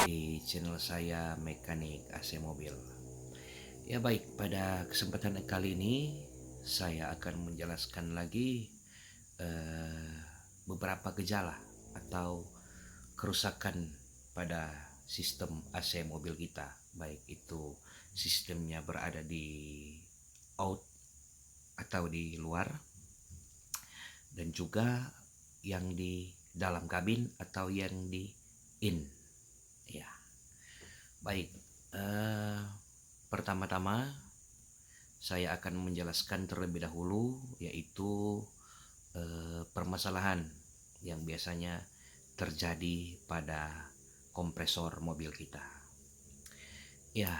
di channel saya Mekanik AC Mobil. Ya baik, pada kesempatan kali ini saya akan menjelaskan lagi eh, beberapa gejala atau kerusakan pada sistem AC mobil kita, baik itu sistemnya berada di out atau di luar, dan juga yang di dalam kabin atau yang di in. Ya, baik. Eh, Pertama-tama saya akan menjelaskan terlebih dahulu, yaitu permasalahan yang biasanya terjadi pada kompresor mobil kita. Ya,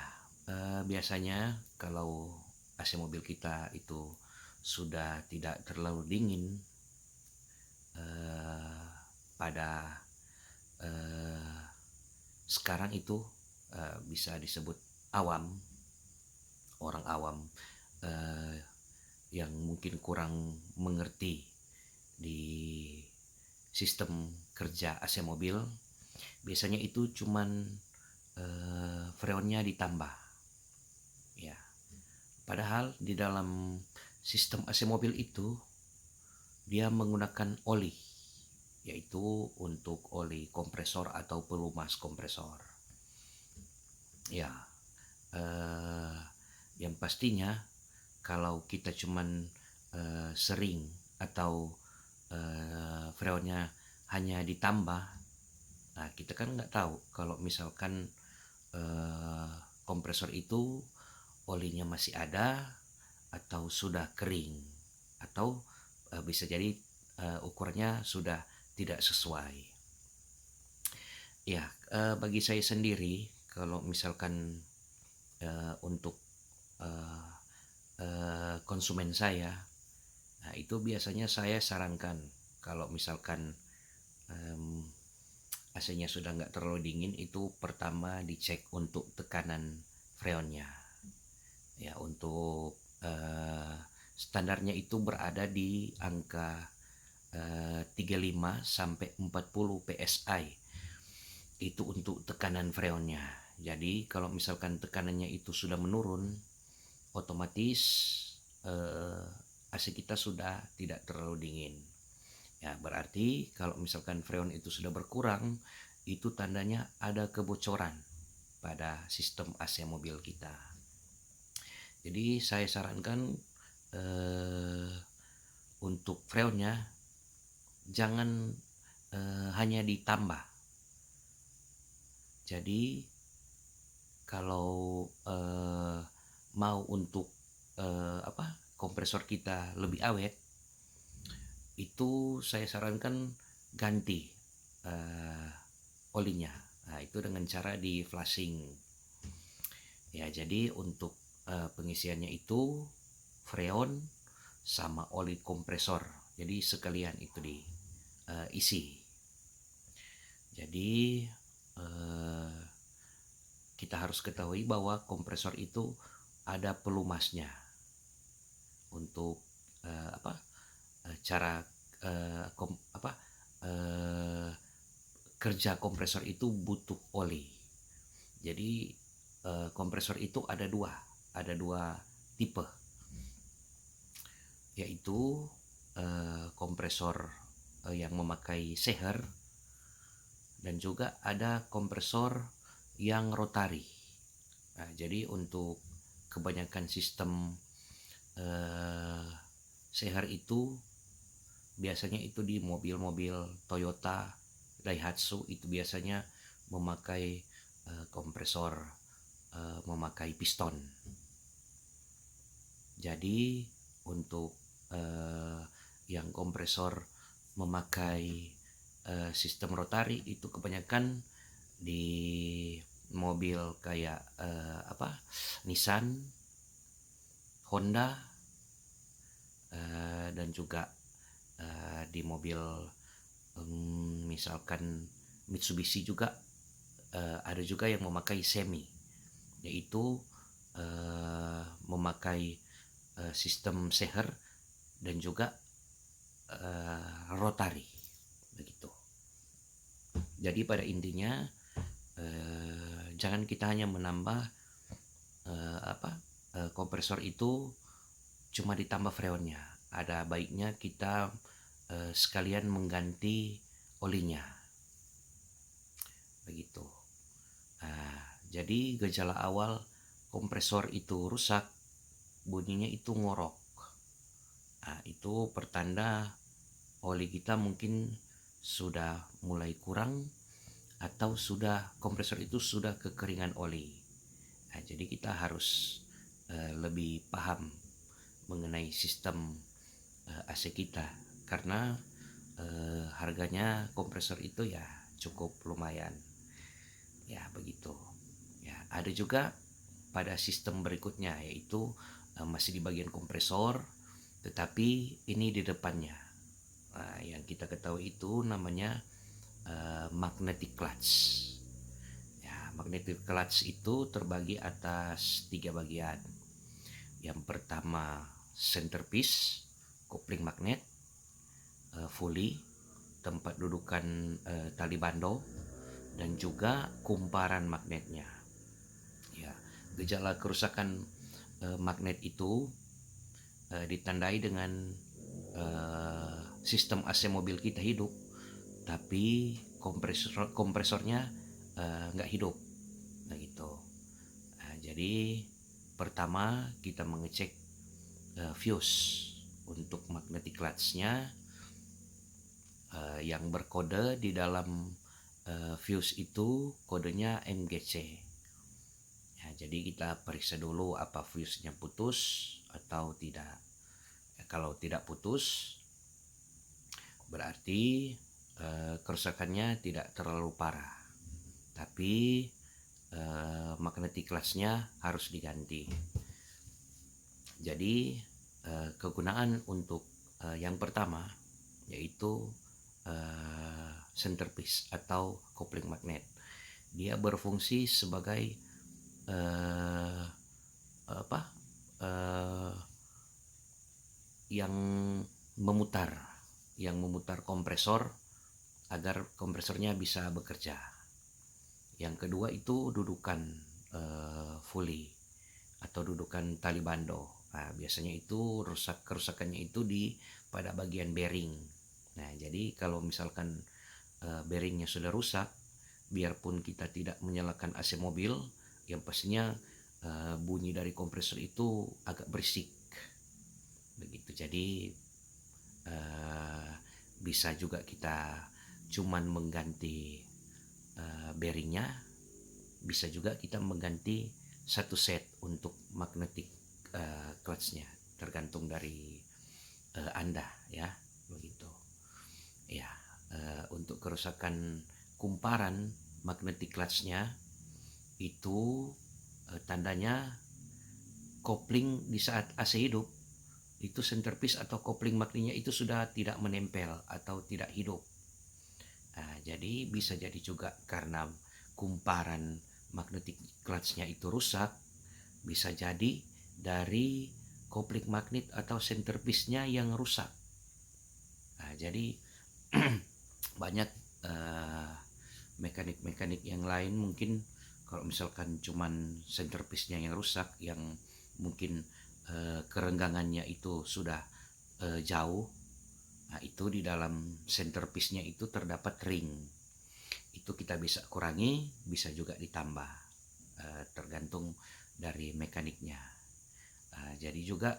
biasanya kalau AC mobil kita itu sudah tidak terlalu dingin pada sekarang itu bisa disebut awam, orang awam eh, yang mungkin kurang mengerti di sistem kerja AC mobil. Biasanya itu cuman freonnya ditambah, ya. Padahal di dalam sistem AC mobil itu dia menggunakan oli, yaitu untuk oli kompresor atau pelumas kompresor. Ya, yang pastinya kalau kita cuman sering atau freonnya hanya ditambah, nah kita kan nggak tahu kalau misalkan kompresor itu olinya masih ada atau sudah kering, atau bisa jadi ukurannya sudah tidak sesuai. Ya, bagi saya sendiri kalau misalkan untuk konsumen saya, nah itu biasanya saya sarankan kalau misalkan AC-nya sudah nggak terlalu dingin, itu pertama dicek untuk tekanan freonnya. Ya, untuk standarnya itu berada di angka 35 sampai 40 PSI. Itu untuk tekanan freonnya. Jadi kalau misalkan tekanannya itu sudah menurun, otomatis AC kita sudah tidak terlalu dingin. Ya, berarti kalau misalkan freon itu sudah berkurang, itu tandanya ada kebocoran pada sistem AC mobil kita. Jadi saya sarankan untuk freonnya jangan hanya ditambah. Jadi kalau mau untuk kompresor kita lebih awet, itu saya sarankan ganti olinya. Nah, itu dengan cara di flushing. Ya, jadi untuk pengisiannya itu freon sama oli kompresor. Jadi sekalian itu diisi. Jadi kita harus ketahui bahwa kompresor itu ada pelumasnya. Untuk cara kerja kompresor itu butuh oli. Jadi kompresor itu ada dua tipe, yaitu kompresor yang memakai seher, dan juga ada kompresor yang rotari. Nah, jadi untuk kebanyakan sistem seher itu biasanya itu di mobil-mobil Toyota, Daihatsu itu biasanya memakai kompresor memakai piston. Jadi untuk yang kompresor memakai sistem rotari itu kebanyakan di mobil kayak Nissan, Honda, dan juga di mobil misalkan Mitsubishi juga ada juga yang memakai semi, yaitu memakai sistem seher dan juga rotari begitu. Jadi pada intinya jangan kita hanya menambah kompresor itu cuma ditambah freonnya. Ada baiknya kita sekalian mengganti olinya, begitu. Jadi gejala awal kompresor itu rusak, bunyinya itu ngorok. Itu pertanda oli kita mungkin sudah mulai kurang atau kompresor itu sudah kekeringan oli. Jadi kita harus lebih paham mengenai sistem AC kita, karena harganya kompresor itu ya cukup lumayan. Ya begitu. Ya, ada juga pada sistem berikutnya, yaitu masih di bagian kompresor, tetapi ini di depannya. Yang kita ketahui itu namanya magnetic clutch. Ya, magnetic clutch itu terbagi atas 3 bagian. Yang pertama centerpiece, kopling magnet, pulley, tempat dudukan tali bando, dan juga kumparan magnetnya. Ya, gejala kerusakan magnet itu ditandai dengan sistem AC mobil kita hidup, tapi kompresornya nggak hidup, begitu. Jadi pertama kita mengecek fuse untuk magnetic clutch-nya, yang berkode di dalam fuse itu kodenya MGC. Ya, jadi kita periksa dulu apa fuse-nya putus atau tidak. Ya, kalau tidak putus, berarti kerusakannya tidak terlalu parah, tapi magnetic clutch-nya harus diganti. Jadi kegunaan untuk yang pertama yaitu centerpiece atau kopling magnet. Dia berfungsi sebagai yang memutar kompresor agar kompresornya bisa bekerja. Yang kedua itu dudukan pulley atau dudukan tali bando. Biasanya itu kerusakannya itu pada bagian bearing. Nah, jadi kalau misalkan bearingnya sudah rusak, biarpun kita tidak menyalakan AC mobil, yang pastinya bunyi dari kompresor itu agak berisik, begitu. Jadi bisa juga kita cuman mengganti bearingnya, bisa juga kita mengganti satu set untuk magnetic clutch-nya, tergantung dari Anda, ya, begitu. Ya, untuk kerusakan kumparan magnetic clutch-nya itu tandanya kopling di saat AC hidup itu centerpiece atau kopling magnetnya itu sudah tidak menempel atau tidak hidup. Jadi bisa jadi juga karena kumparan magnetic clutch-nya itu rusak, bisa jadi dari kopling magnet atau centerpiece-nya yang rusak. Jadi banyak mekanik-mekanik yang lain mungkin kalau misalkan cuman centerpiece-nya yang rusak, yang mungkin kerenggangannya itu sudah jauh, itu di dalam centerpiece-nya itu terdapat ring. Itu kita bisa kurangi, bisa juga ditambah, tergantung dari mekaniknya. Jadi juga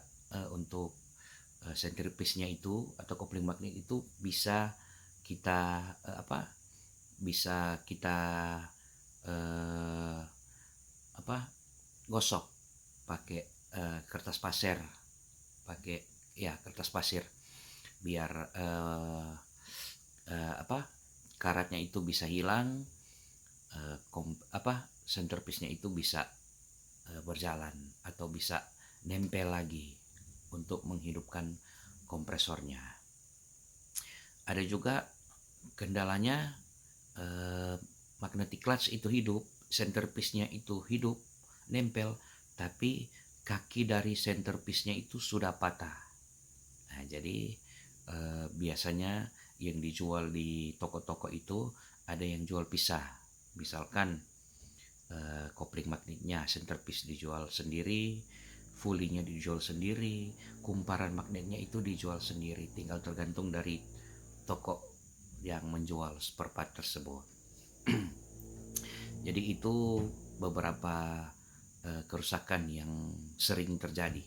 untuk centerpiece-nya itu atau kopling magnet itu bisa kita gosok pakai kertas pasir, biar karatnya itu bisa hilang, centerpiece-nya itu bisa berjalan atau bisa nempel lagi untuk menghidupkan kompresornya. Ada juga kendalanya, magnetic clutch itu hidup, centerpiece-nya itu hidup, nempel, tapi kaki dari centerpiece-nya itu sudah patah. Nah, jadi biasanya yang dijual di toko-toko itu ada yang jual pisah. Misalkan kopling magnetnya, centerpiece dijual sendiri, fully-nya dijual sendiri, kumparan magnetnya itu dijual sendiri, tinggal tergantung dari toko yang menjual spare part tersebut. Jadi itu beberapa kerusakan yang sering terjadi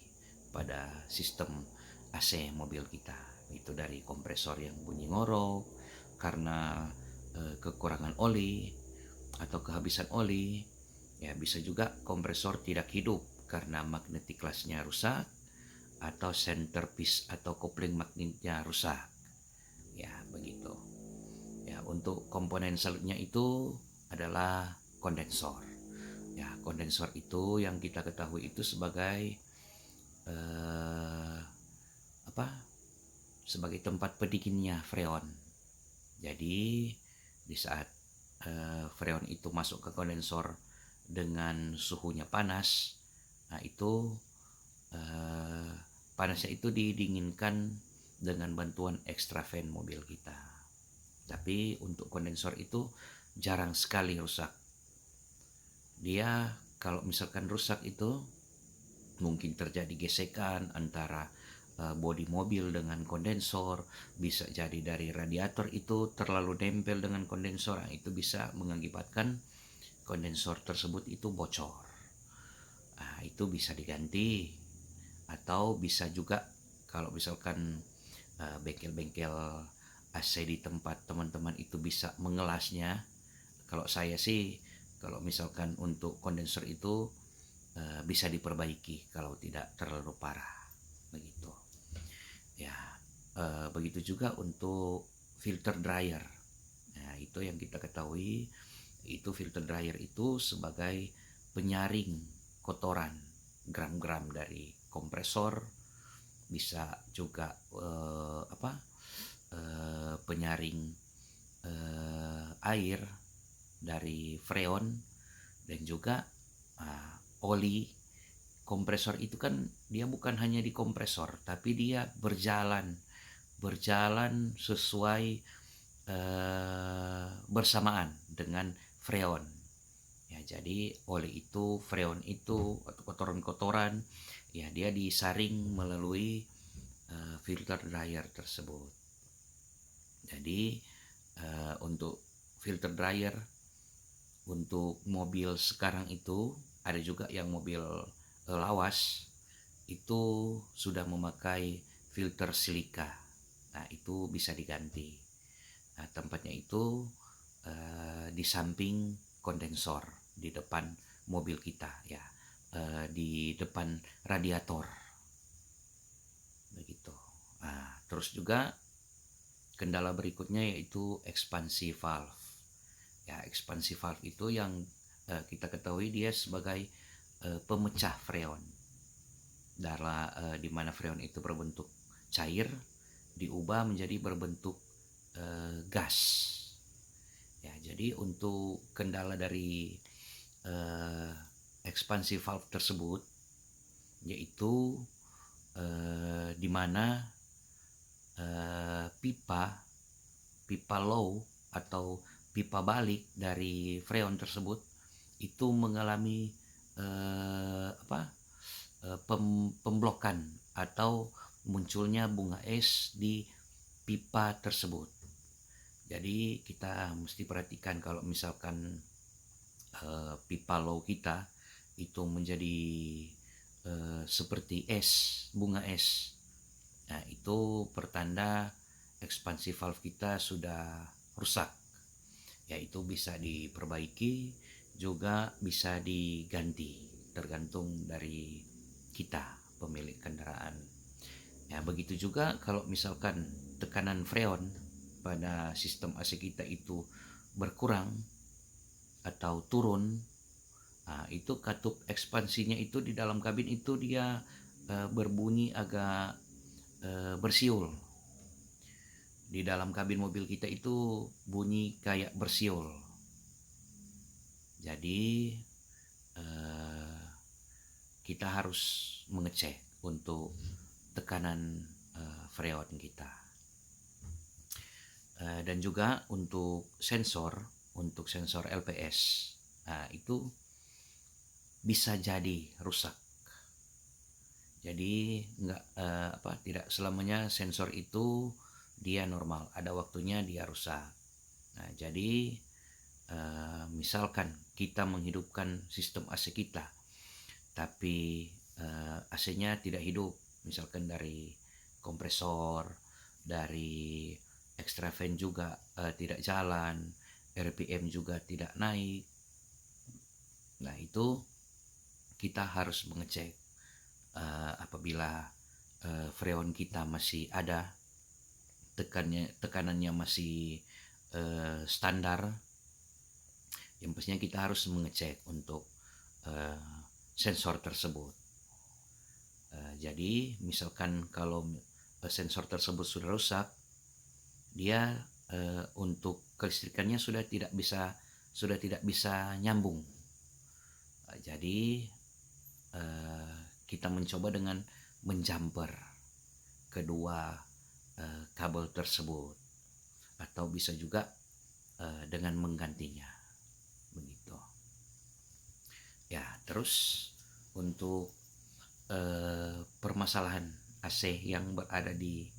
pada sistem AC mobil kita. Itu dari kompresor yang bunyi ngorok karena kekurangan oli atau kehabisan oli. Ya, bisa juga kompresor tidak hidup karena magnetic clutch-nya rusak atau centerpiece atau kopling magnetnya rusak. Ya, begitu. Ya, untuk komponen selanjutnya itu adalah kondensor. Ya, kondensor itu yang kita ketahui itu sebagai eh, apa? Sebagai tempat pendinginnya freon. Jadi di saat freon itu masuk ke kondensor dengan suhunya panas, nah itu eh, panasnya itu didinginkan dengan bantuan extra fan mobil kita. Tapi untuk kondensor itu jarang sekali rusak. Dia kalau misalkan rusak itu mungkin terjadi gesekan antara bodi mobil dengan kondensor, bisa jadi dari radiator itu terlalu nempel dengan kondensor, nah, itu bisa mengakibatkan kondensor tersebut itu bocor. Nah, itu bisa diganti atau bisa juga kalau misalkan bengkel-bengkel AC di tempat teman-teman itu bisa mengelasnya. Kalau saya sih kalau misalkan untuk kondensor itu bisa diperbaiki kalau tidak terlalu parah begitu. Ya, begitu juga untuk filter dryer. Nah, itu yang kita ketahui itu filter dryer itu sebagai penyaring kotoran gram-gram dari kompresor, bisa juga penyaring air dari freon, dan juga oli. Kompresor itu kan dia bukan hanya di kompresor, tapi dia berjalan sesuai bersamaan dengan freon. Ya, jadi oli itu, freon itu, atau kotoran-kotoran, ya dia disaring melalui filter dryer tersebut. Jadi untuk filter dryer untuk mobil sekarang itu ada juga yang mobil lawas itu sudah memakai filter silika. Nah, itu bisa diganti. Nah, tempatnya itu di samping kondensor di depan mobil kita ya, di depan radiator begitu. Nah, terus juga kendala berikutnya yaitu ekspansi valve. Ya, ekspansi valve itu yang kita ketahui dia sebagai pemecah freon. Di mana freon itu berbentuk cair diubah menjadi berbentuk gas. Ya, jadi untuk kendala dari ekspansi valve tersebut yaitu di mana pipa low atau pipa balik dari freon tersebut itu mengalami pemblokan atau munculnya bunga es di pipa tersebut. Jadi kita mesti perhatikan kalau misalkan pipa low kita itu menjadi seperti es, bunga es. Nah, itu pertanda ekspansi valve kita sudah rusak. Yaitu bisa diperbaiki, juga bisa diganti, tergantung dari kita, pemilik kendaraan. Ya, begitu juga kalau misalkan tekanan freon pada sistem AC kita itu berkurang atau turun, nah, itu katup ekspansinya itu di dalam kabin itu dia berbunyi agak bersiul. Di dalam kabin mobil kita itu bunyi kayak bersiul. Jadi kita harus mengecek untuk tekanan freon kita. Dan juga untuk sensor LPS. Nah, itu bisa jadi rusak. Jadi tidak selamanya sensor itu dia normal, ada waktunya dia rusak. Nah, jadi misalkan kita menghidupkan sistem AC kita, tapi AC-nya tidak hidup, misalkan dari kompresor, dari extra fan juga tidak jalan, RPM juga tidak naik. Nah, itu kita harus mengecek apabila freon kita masih ada, tekanannya masih standar. Yang pastinya kita harus mengecek untuk sensor tersebut. Jadi misalkan kalau sensor tersebut sudah rusak, dia untuk kelistrikannya sudah tidak bisa nyambung. Jadi kita mencoba dengan menjumper kedua kabel tersebut, atau bisa juga dengan menggantinya, begitu. Ya, terus untuk permasalahan AC yang berada di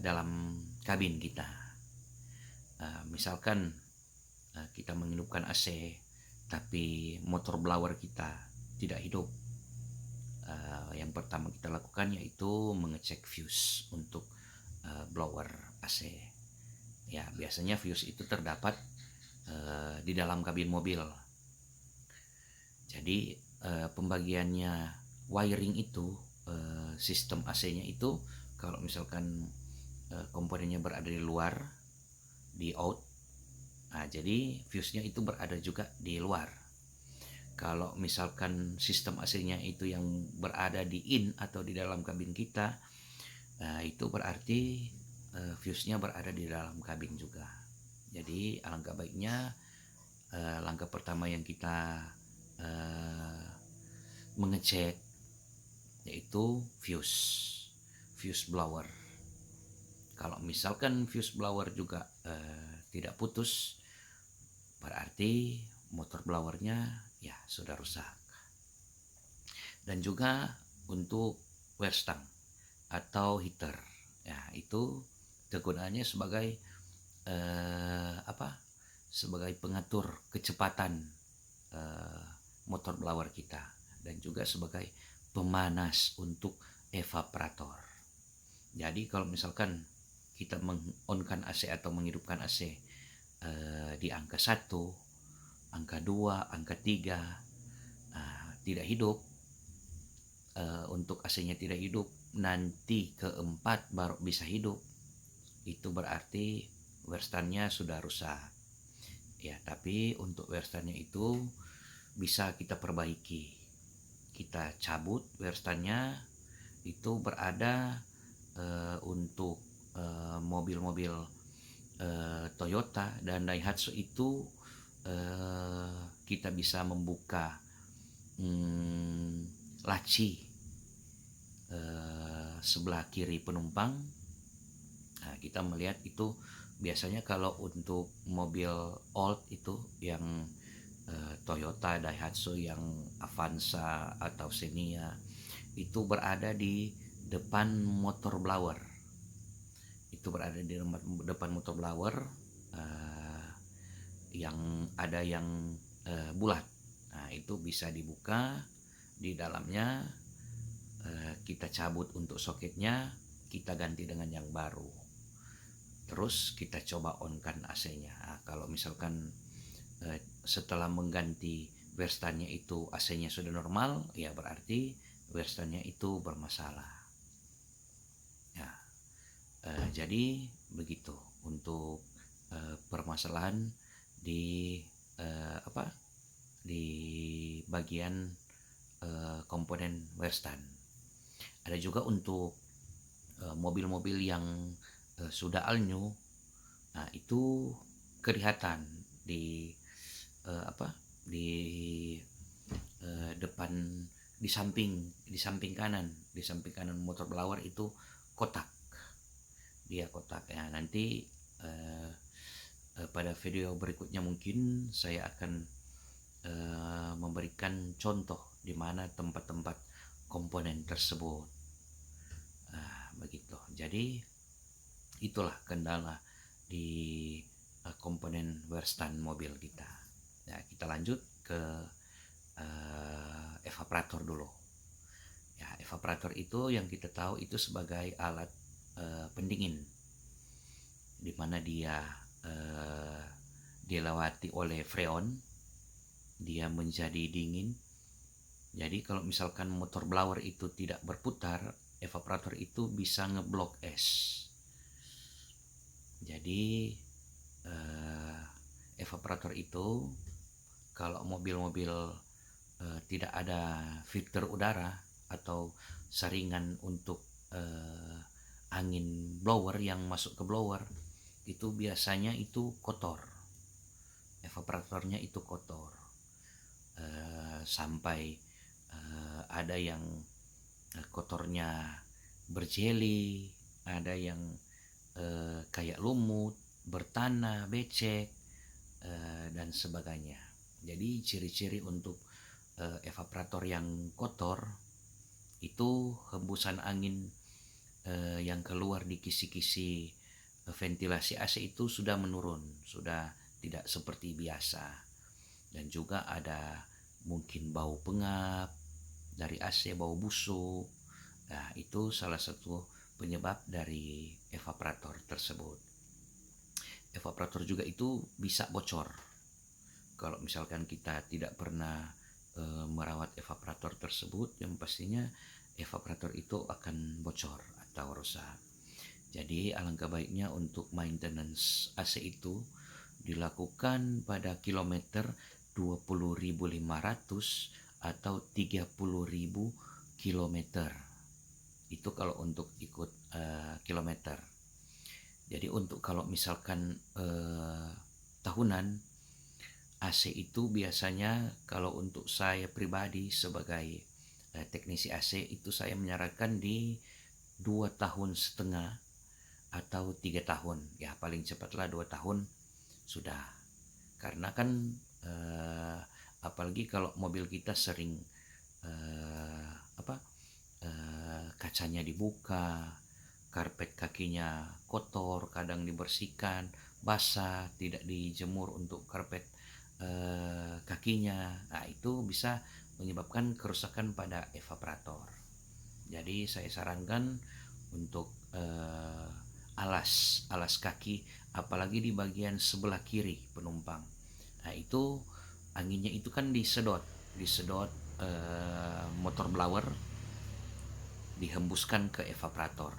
dalam kabin kita, misalkan kita menghidupkan AC tapi motor blower kita tidak hidup. Yang pertama kita lakukan yaitu mengecek fuse untuk blower AC. Ya, biasanya fuse itu terdapat di dalam kabin mobil. Jadi pembagiannya wiring itu, sistem AC-nya itu kalau misalkan komponennya berada di luar, di out, nah jadi fuse-nya itu berada juga di luar. Kalau misalkan sistem AC-nya itu yang berada di in atau di dalam kabin kita, itu berarti fuse-nya berada di dalam kabin juga. Jadi alangkah baiknya langkah pertama yang kita mengecek yaitu fuse blower. Kalau misalkan fuse blower juga tidak putus, berarti motor blowernya ya sudah rusak. Dan juga untuk wear stang atau heater, ya itu kegunaannya sebagai sebagai pengatur kecepatan motor blower kita, dan juga sebagai pemanas untuk evaporator. Jadi kalau misalkan kita meng-onkan AC atau menghidupkan AC di angka 1, angka 2, angka 3 tidak hidup, untuk AC-nya tidak hidup, nanti keempat baru bisa hidup, itu berarti wear stand-nya sudah rusak. Ya, tapi untuk wear stand-nya itu bisa kita perbaiki. Kita cabut wear stand-nya, itu berada untuk mobil-mobil Toyota dan Daihatsu itu kita bisa membuka laci sebelah kiri penumpang. Nah, kita melihat itu biasanya kalau untuk mobil old itu yang Toyota, Daihatsu, yang Avanza atau Xenia itu berada di depan motor blower. Itu berada di depan motor blower yang ada yang bulat. Nah, itu bisa dibuka, di dalamnya kita cabut untuk soketnya, kita ganti dengan yang baru. Terus kita coba on-kan AC-nya. Nah, kalau misalkan setelah mengganti wear stand-nya itu AC-nya sudah normal, ya berarti wear stand-nya itu bermasalah. Ya, jadi begitu untuk permasalahan di di bagian komponen wear stand. Ada juga untuk mobil-mobil yang sudah all new, nah itu kelihatan di di depan, di samping kanan motor blower itu kotak, dia kotak. Ya, nanti pada video berikutnya mungkin saya akan memberikan memberikan contoh di mana tempat-tempat komponen tersebut. Nah, begitu. Jadi itulah kendala di komponen wearstand mobil kita. Ya, kita lanjut ke evaporator dulu. Ya, evaporator itu yang kita tahu itu sebagai alat pendingin, di mana dia dilewati oleh freon, dia menjadi dingin. Jadi kalau misalkan motor blower itu tidak berputar, evaporator itu bisa ngeblok es. Jadi evaporator itu kalau mobil-mobil tidak ada filter udara atau saringan untuk angin blower yang masuk ke blower, itu biasanya itu kotor, evaporatornya itu kotor, sampai ada yang kotornya berjeli, ada yang kayak lumut, bertanah, becek, dan sebagainya. Jadi ciri-ciri untuk evaporator yang kotor itu hembusan angin yang keluar di kisi-kisi ventilasi AC itu sudah menurun, sudah tidak seperti biasa. Dan juga ada mungkin bau pengap dari AC, bau busuk. Nah, itu salah satu penyebab dari evaporator tersebut. Evaporator juga itu bisa bocor. Kalau misalkan kita tidak pernah merawat evaporator tersebut, yang pastinya evaporator itu akan bocor atau rusak. Jadi alangkah baiknya untuk maintenance AC itu dilakukan pada kilometer 20.500 atau 30.000 kilometer. Itu kalau untuk ikut kilometer. Jadi untuk kalau misalkan tahunan, AC itu biasanya kalau untuk saya pribadi sebagai teknisi AC itu saya menyarankan di 2,5 tahun atau 3 tahun. Ya paling cepatlah 2 tahun sudah. Karena kan apalagi kalau mobil kita sering kacanya dibuka, karpet kakinya kotor, kadang dibersihkan, basah, tidak dijemur untuk karpet kakinya. Nah, itu bisa menyebabkan kerusakan pada evaporator. Jadi saya sarankan untuk alas kaki, apalagi di bagian sebelah kiri penumpang. Nah, itu anginnya itu kan disedot motor blower, dihembuskan ke evaporator.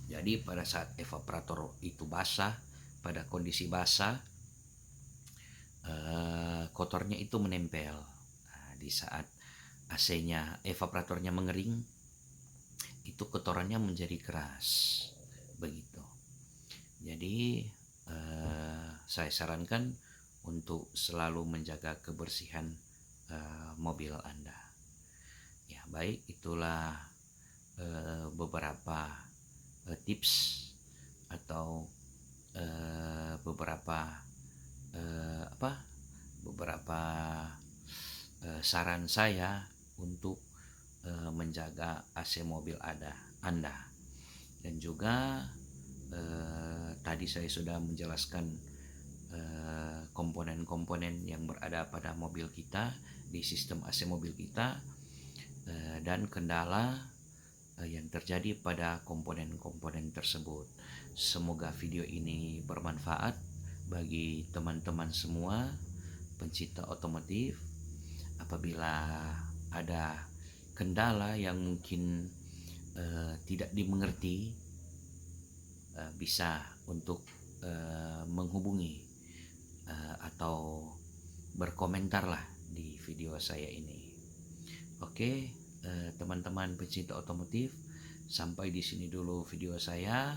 Jadi pada saat evaporator itu basah, pada kondisi basah, kotornya itu menempel. Nah, di saat AC-nya, evaporatornya mengering, itu kotorannya menjadi keras, begitu. Jadi saya sarankan untuk selalu menjaga kebersihan mobil Anda. Ya baik, itulah beberapa tips atau beberapa saran saya untuk menjaga AC mobil Anda. Dan juga tadi saya sudah menjelaskan komponen-komponen yang berada pada mobil kita, di sistem AC mobil kita, dan kendala yang terjadi pada komponen-komponen tersebut. Semoga video ini bermanfaat bagi teman-teman semua pencinta otomotif. Apabila ada kendala yang mungkin tidak dimengerti, bisa untuk menghubungi atau berkomentarlah di video saya ini. Oke, teman-teman pencinta otomotif, sampai di sini dulu video saya.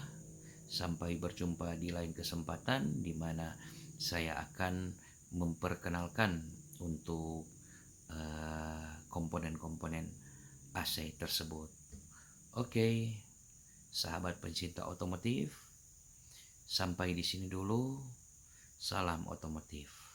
Sampai berjumpa di lain kesempatan, di mana saya akan memperkenalkan untuk komponen-komponen AC tersebut. Oke, sahabat pencinta otomotif, sampai di sini dulu. Salam otomotif.